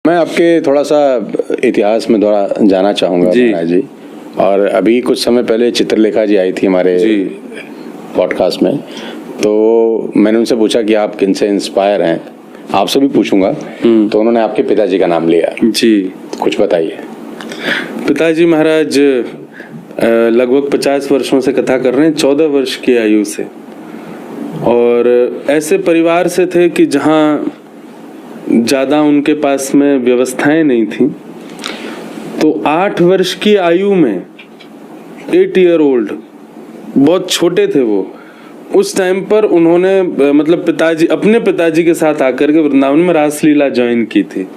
मैं आपके थोड़ा सा इतिहास में थोड़ा जाना चाहूँगा महाराज जी। और अभी कुछ समय पहले चित्रलेखा जी आई थी हमारे पॉडकास्ट में, तो मैंने उनसे पूछा कि आप किन से इंस्पायर हैं, आपसे भी पूछूंगा। तो उन्होंने आपके पिताजी का नाम लिया जी। कुछ बताइए। पिताजी महाराज लगभग 50 वर्षों से कथा कर रहे हैं, 14 वर्ष की आयु से, और ऐसे परिवार से थे कि जहाँ ज़्यादा उनके पास में व्यवस्थाएं नहीं थी। तो 8 वर्ष की आयु में 8 ईयर ओल्ड, बहुत छोटे थे वो, उस टाइम पर उन्होंने मतलब अपने पिताजी के साथ आकर के वृंदावन में रासलीला ज्वाइन की थी।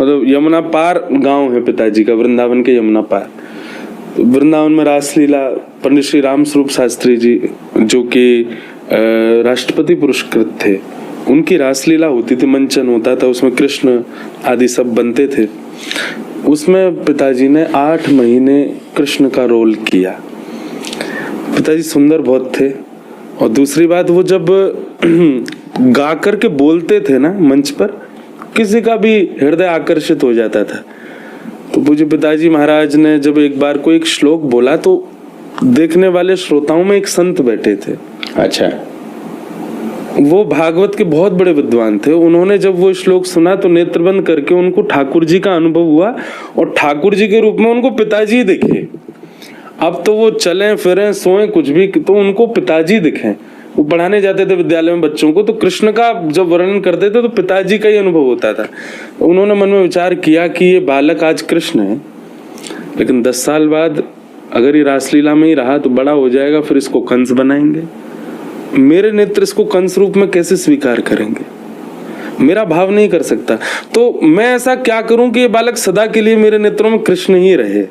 मतलब यमुना पार गांव है पिताजी का, वृंदावन के यमुना पार। तो वृंदावन में रासलीला, पंडित श्री राम स्वरूप शास्त्री जी जो कि राष्ट्रपति पुरस्कृत थे, उनकी रासलीला होती थी, मंचन होता था, उसमें कृष्ण आदि सब बनते थे। उसमें पिताजी ने 8 महीने कृष्ण का रोल किया। पिताजी सुंदर बहुत थे, और दूसरी बात, वो जब गा कर के बोलते थे ना मंच पर, किसी का भी हृदय आकर्षित हो जाता था। तो पूज्य पिताजी महाराज ने जब एक बार कोई एक श्लोक बोला, तो देखने वाले श्रोताओं में एक संत बैठे थे। अच्छा। वो भागवत के बहुत बड़े विद्वान थे। उन्होंने जब वो श्लोक सुना तो नेत्र बंद करके उनको ठाकुर जी का अनुभव हुआ, और ठाकुर जी के रूप में उनको पिताजी दिखे। अब तो वो चलें फिरें सोएं कुछ भी, तो उनको पिताजी दिखे। वो पढ़ाने जाते थे विद्यालय में बच्चों को, तो कृष्ण का जब वर्णन करते थे तो पिताजी का ही अनुभव होता था। उन्होंने मन में विचार किया कि ये बालक आज कृष्ण है, लेकिन 10 साल बाद अगर ये रासलीला में ही रहा तो बड़ा हो जाएगा, फिर इसको कंस बनाएंगे। मेरे नेत्र इसको कंस रूप में कैसे स्वीकार करेंगे, मेरा भाव नहीं कर सकता। तो मैं ऐसा क्या करूं कि ये बालक सदा के लिए मेरे नेत्रों में कृष्ण ही रहे।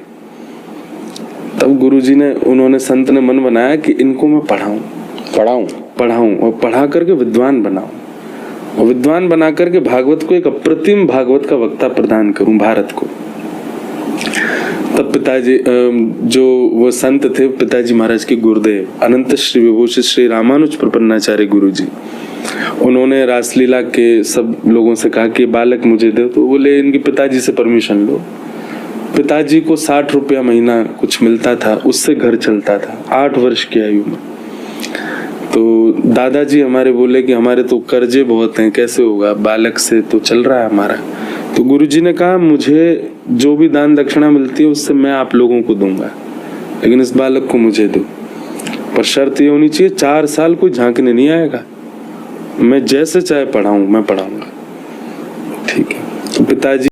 तब गुरुजी ने, उन्होंने, संत ने मन बनाया कि इनको मैं पढ़ाऊं और पढ़ा करके विद्वान बनाऊं, और विद्वान बना करके भागवत को एक अप्रतिम भागवत का वक्ता प्रदान करूं भारत को। तब पिताजी, जो वो संत थे, पिताजी महाराज के गुरुदेव अनंत श्री विभूषित श्री रामानुज प्रपन्नाचार्य गुरु जी, उन्होंने रासलीला के सब लोगों से कहा कि बालक मुझे दो। तो बोले इनके पिताजी से परमिशन लो। पिताजी को 60 रुपया महीना कुछ मिलता था, उससे घर चलता था 8 वर्ष की आयु में। तो दादाजी हमारे बोले कि हमारे तो कर्जे बहुत हैं, कैसे होगा, बालक से तो चल रहा है हमारा। तो गुरुजी ने कहा मुझे जो भी दान दक्षिणा मिलती है उससे मैं आप लोगों को दूंगा, लेकिन इस बालक को मुझे दो, पर शर्त ये होनी चाहिए 4 साल कोई झांकने नहीं आएगा, मैं जैसे चाहे पढ़ाऊं, मैं पढ़ाऊंगा। ठीक है। तो पिताजी